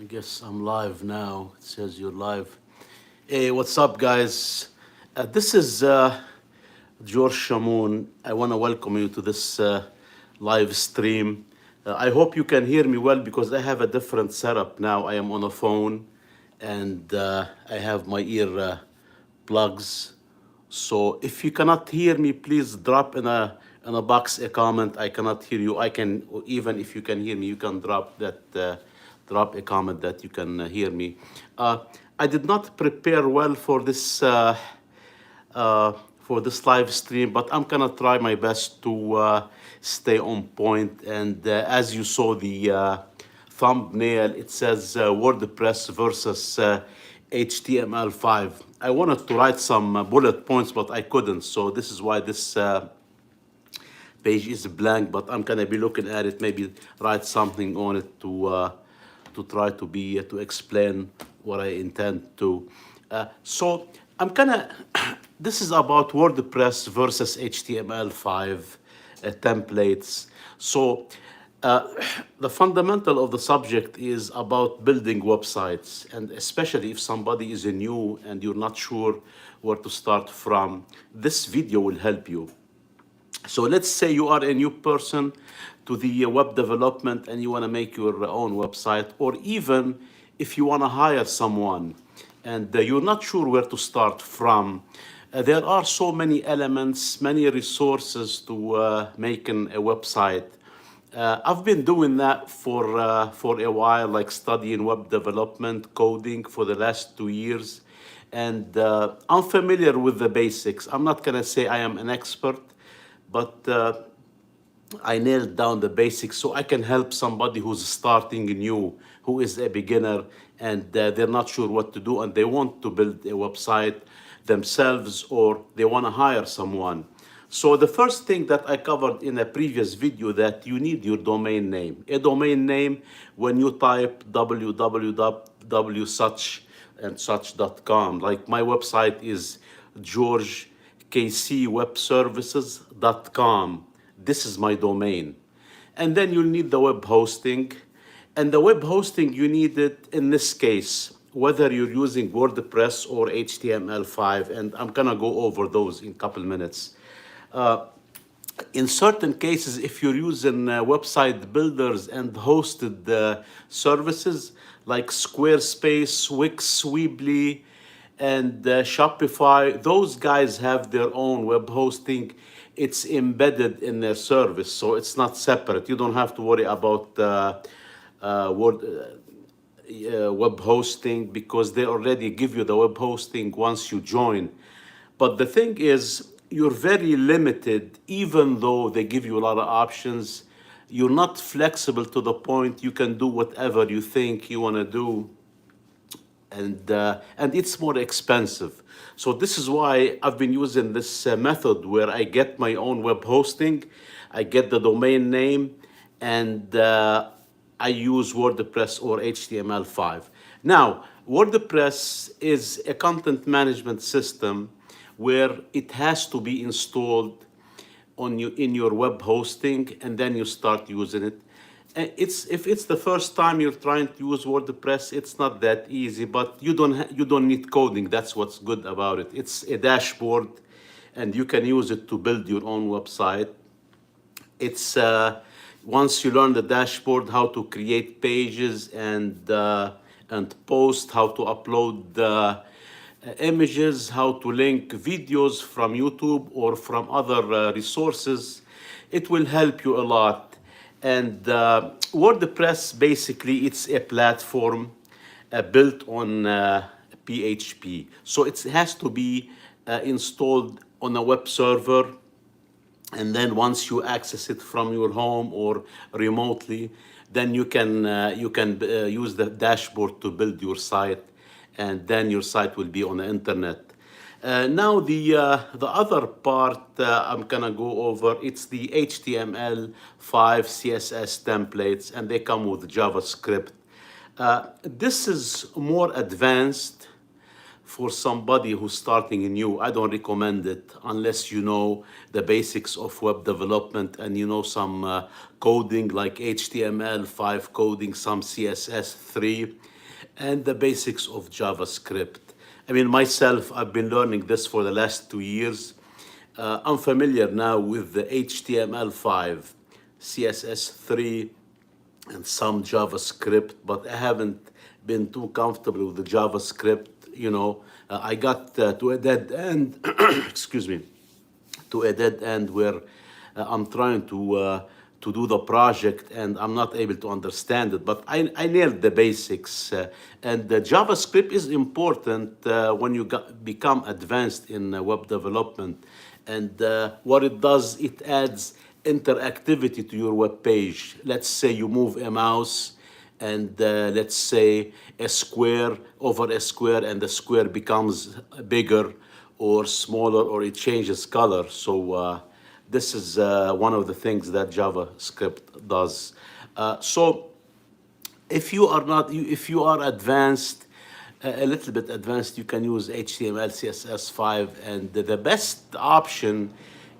I guess I'm live now. It says you're live. Hey, what's up, guys? This is George Shamoun. I want to welcome you to this live stream. I hope you can hear me well because I have a different setup now. I am on a phone and I have my ear plugs. So if you cannot hear me, please drop in a box a comment. I cannot hear you. I can, even if you can hear me, you can drop a comment that you can hear me. I did not prepare well for this live stream, but I'm gonna try my best to stay on point. And as you saw the thumbnail, it says WordPress versus HTML5. I wanted to write some bullet points, but I couldn't. So this is why this page is blank. But I'm gonna be looking at it, maybe write something on it to try to explain what I intend to. So I'm gonna. This is about WordPress versus HTML5 templates. So the fundamental of the subject is about building websites, and especially if somebody is new and you're not sure where to start from, this video will help you. So let's say you are a new person to the web development and you want to make your own website, or even if you want to hire someone and you're not sure where to start from. There are so many elements, many resources to making a website. I've been doing that for a while, like studying web development, coding for the last 2 years. And I'm familiar with the basics. I'm not going to say I am an expert, but I nailed down the basics so I can help somebody who's starting new, who is a beginner, and they're not sure what to do and they want to build a website themselves, or they want to hire someone. So the first thing that I covered in a previous video, that you need your domain name. A domain name, when you type www.such-and-such.com, like my website is georgekcwebservices.com. This is my domain. And then you'll need the web hosting. And the web hosting, you need it in this case, whether you're using WordPress or HTML5, and I'm gonna go over those in a couple minutes. In certain cases, if you're using website builders and hosted services like Squarespace, Wix, Weebly, and Shopify, those guys have their own web hosting. It's embedded in their service, so it's not separate. You don't have to worry about web hosting, because they already give you the web hosting once you join. But the thing is, you're very limited. Even though they give you a lot of options, you're not flexible to the point you can do whatever you think you want to do, and it's more expensive. So this is why I've been using this method where I get my own web hosting, I get the domain name, and I use WordPress or HTML5. Now, WordPress is a content management system where it has to be installed in your web hosting, and then you start using it. If it's the first time you're trying to use WordPress, it's not that easy, but you don't need coding. That's what's good about it. It's a dashboard, and you can use it to build your own website. It's once you learn the dashboard, how to create pages and post, how to upload images, how to link videos from YouTube or from other resources, it will help you a lot. And WordPress, basically, it's a platform built on PHP. So it has to be installed on a web server. And then once you access it from your home or remotely, then you can use the dashboard to build your site, and then your site will be on the internet. Now the other part I'm gonna go over, it's the HTML5 CSS templates, and they come with JavaScript. This is more advanced for somebody who's starting new. I don't recommend it unless you know the basics of web development and you know some coding like HTML5 coding, some CSS3. and the basics of JavaScript. I mean, myself, I've been learning this for the last 2 years. I'm familiar now with the HTML5, CSS3, and some JavaScript, but I haven't been too comfortable with the JavaScript. I got to a dead end, excuse me, to a dead end where I'm trying to do the project and I'm not able to understand it. But I nailed the basics. And the JavaScript is important when you become advanced in web development. And what it does, it adds interactivity to your web page. Let's say you move a mouse and let's say a square over a square, and the square becomes bigger or smaller, or it changes color. So this is one of the things that JavaScript does. So if you are not, if you are advanced, a little bit advanced, you can use HTML, CSS5, and the best option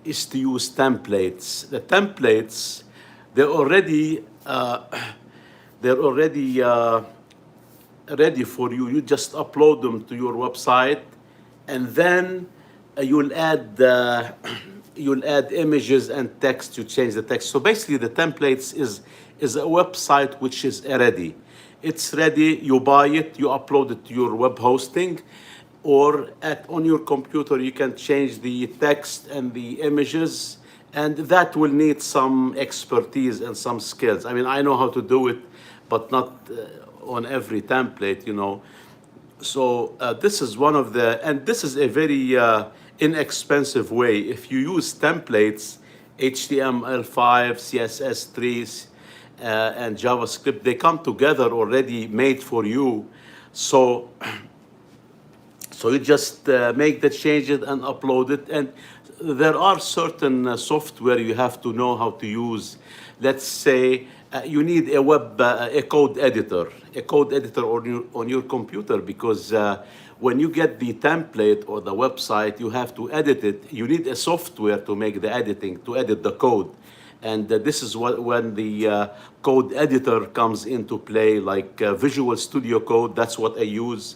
is to use templates. The templates, they're already ready for you. You just upload them to your website, and then you'll add you'll add images and text. You change the text. So basically, the templates is a website which is ready. It's ready. You buy it. You upload it to your web hosting, or on your computer you can change the text and the images, and that will need some expertise and some skills. I mean, I know how to do it, but not on every template. So this is one of the, and this is a very inexpensive way. If you use templates, HTML5, CSS3, and JavaScript, they come together already made for you. So you just make the changes and upload it. And there are certain software you have to know how to use. Let's say you need a code editor on your computer, because when you get the template or the website, you have to edit it. You need a software to make the editing, to edit the code. And this is when the code editor comes into play, like Visual Studio Code. That's what I use.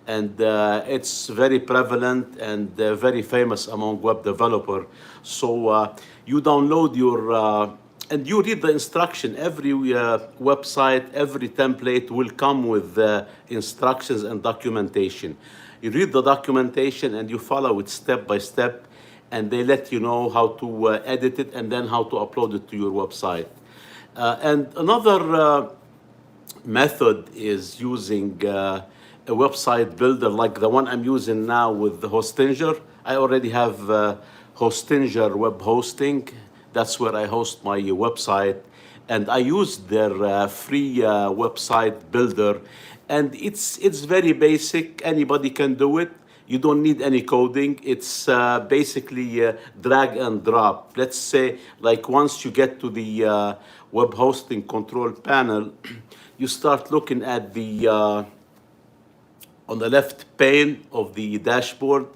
And it's very prevalent and very famous among web developers. So you download your, and you read the instruction. Every website, every template will come with instructions and documentation. You read the documentation and you follow it step by step, and they let you know how to edit it and then how to upload it to your website. And another method is using a website builder like the one I'm using now with the Hostinger. I already have Hostinger web hosting. That's where I host my website. And I use their free website builder. And it's very basic. Anybody can do it. You don't need any coding. It's basically drag and drop. Let's say, like, once you get to the web hosting control panel, you start looking at the on the left pane of the dashboard,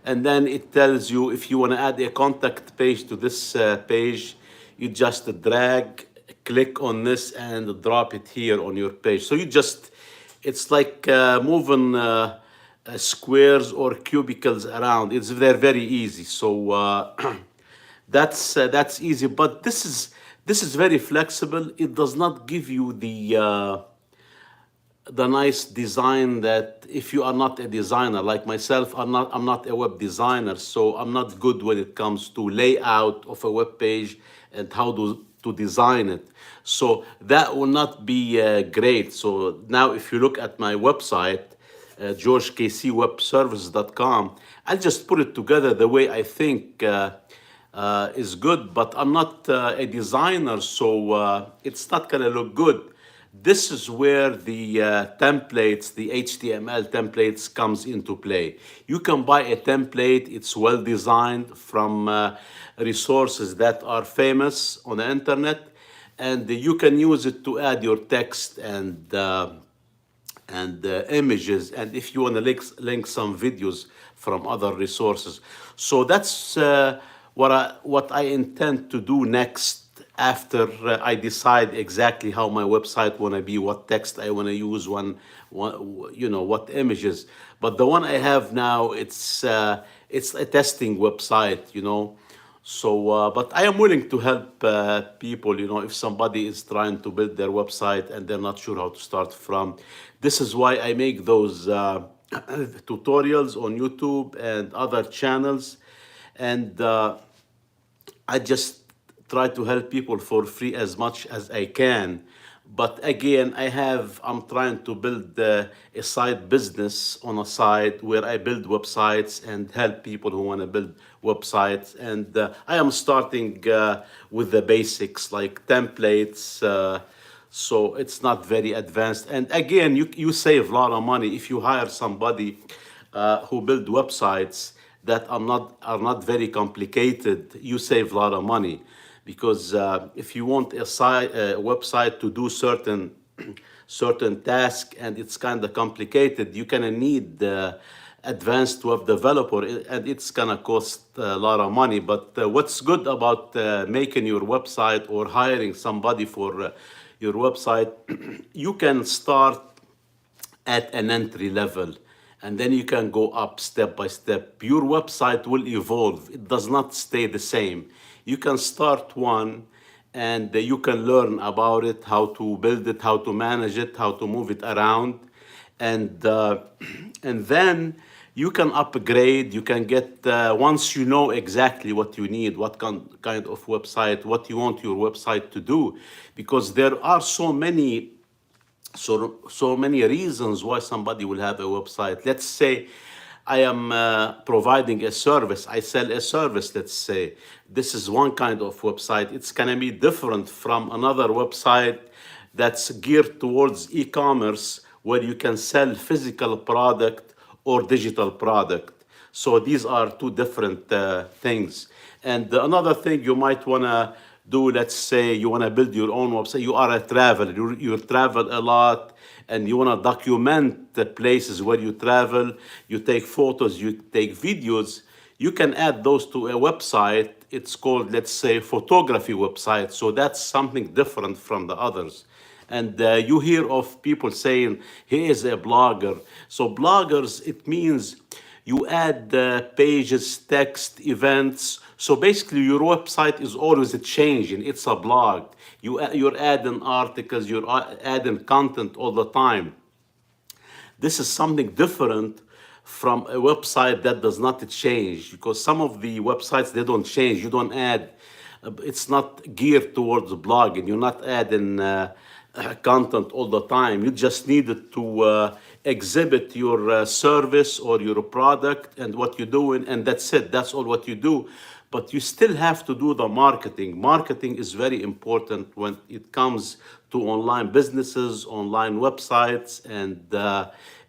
and then it tells you if you want to add a contact page to this page, you just drag, click on this, and drop it here on your page. So you just, it's like moving squares or cubicles around. They're very easy. So that's easy. But this is very flexible. It does not give you the nice design that, if you are not a designer like myself, I'm not a web designer, so I'm not good when it comes to layout of a web page and how to design it. So that will not be great. So now if you look at my website, georgekcwebservice.com, I'll just put it together the way I think is good, but I'm not a designer, so it's not gonna look good. This is where the templates, the HTML templates comes into play. You can buy a template, it's well designed from resources that are famous on the internet, and you can use it to add your text and images, and if you want to link some videos from other resources. So that's what I intend to do next. after I decide exactly how my website want to be, what text I want to use, what images. But the one I have now, it's a testing website, So, but I am willing to help people, if somebody is trying to build their website and they're not sure how to start from. This is why I make those tutorials on YouTube and other channels. And I just try to help people for free as much as I can. But again, I'm trying to build a side business on a side where I build websites and help people who want to build websites. And I am starting with the basics like templates. So it's not very advanced. And again, you save a lot of money if you hire somebody who build websites that are not very complicated. You save a lot of money because if you want a website to do certain task and it's kind of complicated, you kind of need advanced web developer, and it's gonna cost a lot of money. But what's good about making your website or hiring somebody for your website, you can start at an entry level and then you can go up step by step. Your website will evolve, it does not stay the same. You can start one and you can learn about it, how to build it, how to manage it, how to move it around, and and then you can upgrade. You can get once you know exactly what you need, what kind of website, what you want your website to do, because there are so many reasons why somebody will have a website. Let's say I am providing a service. I sell a service. Let's say this is one kind of website. It's gonna be different from another website that's geared towards e-commerce, where you can sell physical product or digital product. So these are two different things. And another thing you might wanna do, let's say you wanna build your own website. You are a traveler, you travel a lot, and you wanna document the places where you travel. You take photos, you take videos. You can add those to a website. It's called, let's say, photography website. So that's something different from the others. And you hear of people saying, he is a blogger. So bloggers, it means you add pages, text, events. So basically your website is always changing. It's a blog. You're adding articles, you're adding content all the time. This is something different from a website that does not change, because some of the websites, they don't change. You don't add, it's not geared towards blogging. You're not adding content all the time. You just needed to exhibit your service or your product and what you're doing, and that's it. That's all what you do. But you still have to do the marketing. Marketing is very important when it comes to online businesses, online websites,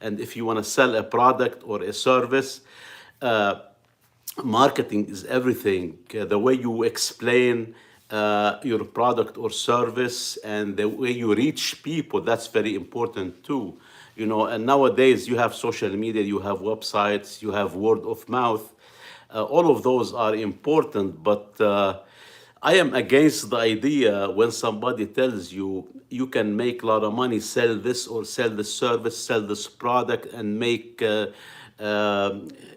and if you want to sell a product or a service, marketing is everything. The way you explain your product or service and the way you reach people, that's very important too. And nowadays you have social media, you have websites, you have word of mouth. All of those are important, but I am against the idea when somebody tells you you can make a lot of money, sell this or sell this service, sell this product, and make a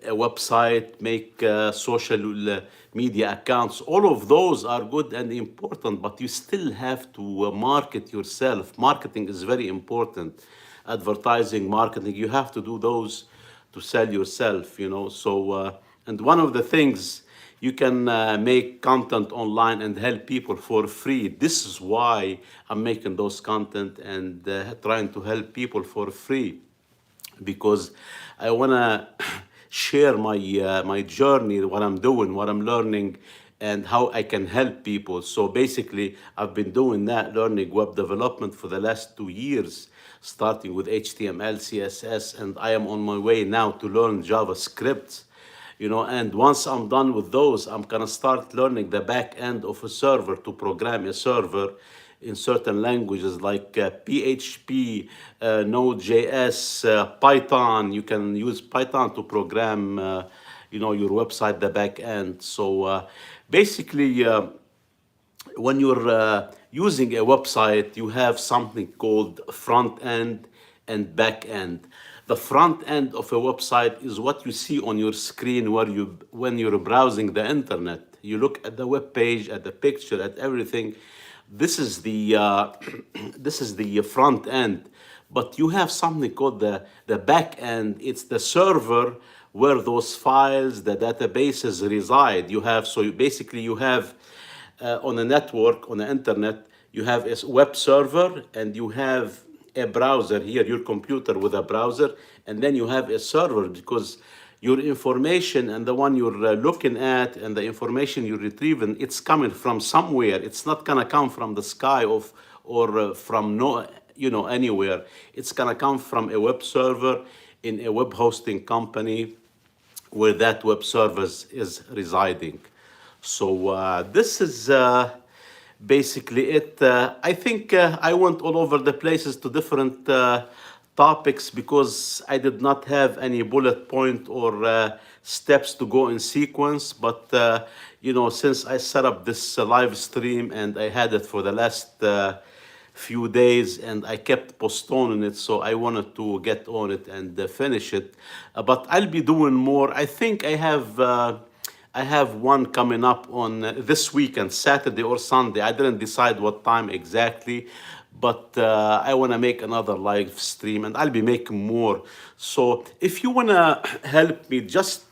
website, make social media accounts. All of those are good and important, but you still have to market yourself. Marketing is very important. Advertising, marketing, you have to do those to sell yourself, So, and one of the things, you can make content online and help people for free. This is why I'm making those content and trying to help people for free, because I want to share my journey, what I'm doing, what I'm learning, and how I can help people. So basically, I've been doing that, learning web development for the last 2 years, starting with HTML, CSS, and I am on my way now to learn JavaScript. And once I'm done with those, I'm gonna start learning the back end of a server, to program a server in certain languages like PHP, Node.js, Python. You can use Python to program, your website, the back end. So basically, when you're using a website, you have something called front end and back end. The front end of a website is what you see on your screen where when you're browsing the internet. You look at the web page, at the picture, at everything. This is the this is the front end. But you have something called the back end. It's the server where those files, the databases reside. You have, so basically you have on a network, on the internet, you have a web server and you have a browser here, your computer with a browser, and then you have a server because your information and the one you're looking at and the information you're retrieving, it's coming from somewhere. It's not gonna come from the sky or from no, anywhere. It's gonna come from a web server in a web hosting company where that web service is residing. So this is basically it. I think I went all over the places to different topics because I did not have any bullet point or steps to go in sequence. But since I set up this live stream and I had it for the last few days and I kept postponing it, so I wanted to get on it and finish it. But I'll be doing more. I think I have one coming up on this weekend, Saturday or Sunday. I didn't decide what time exactly, but I want to make another live stream and I'll be making more. So if you want to help me, just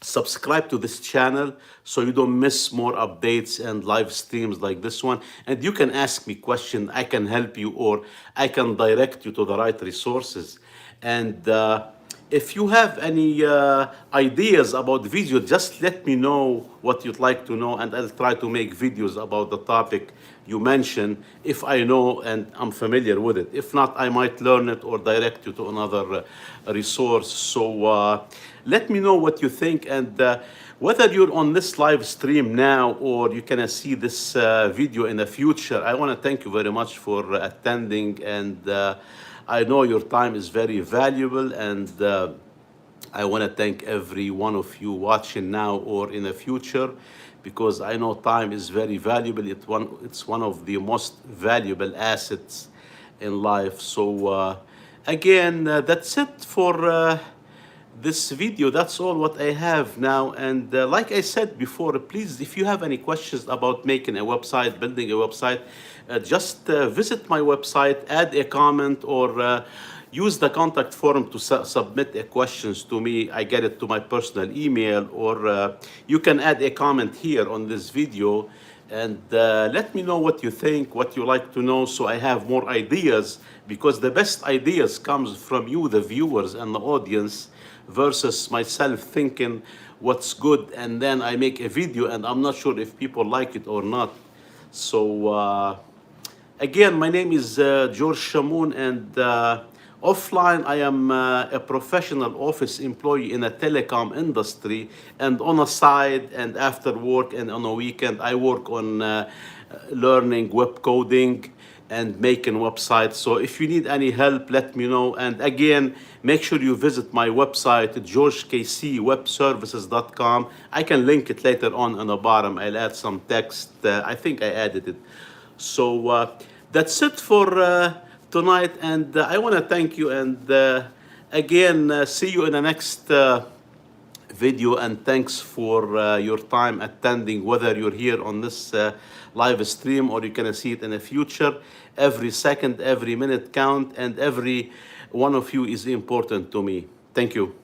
subscribe to this channel so you don't miss more updates and live streams like this one. And you can ask me questions. I can help you or I can direct you to the right resources. And if you have any ideas about video, just let me know what you'd like to know and I'll try to make videos about the topic you mentioned if I know and I'm familiar with it. If not, I might learn it or direct you to another resource. So let me know what you think, and whether you're on this live stream now or you can see this video in the future, I want to thank you very much for attending, and I know your time is very valuable, and I want to thank every one of you watching now or in the future, because I know time is very valuable. It's one of the most valuable assets in life. So again, that's it for this video. That's all what I have now. And like I said before, please, if you have any questions about making a website, building a website, just visit my website, add a comment, or use the contact form to submit a questions to me. I get it to my personal email, or you can add a comment here on this video and let me know what you think, what you like to know, so I have more ideas, because the best ideas comes from you, the viewers and the audience, versus myself thinking what's good and then I make a video and I'm not sure if people like it or not. So again, my name is George Shamoun, and offline I am a professional office employee in a telecom industry, and on a side and after work and on a weekend I work on learning web coding and making websites. So if you need any help, let me know. And again, make sure you visit my website, georgekcwebservices.com. I can link it later on the bottom. I'll add some text. I think I added it. So that's it for tonight. And I want to thank you. And again, see you in the next video, and thanks for your time attending, whether you're here on this live stream or you can see it in the future. Every second, every minute count, and every one of you is important to me. Thank you.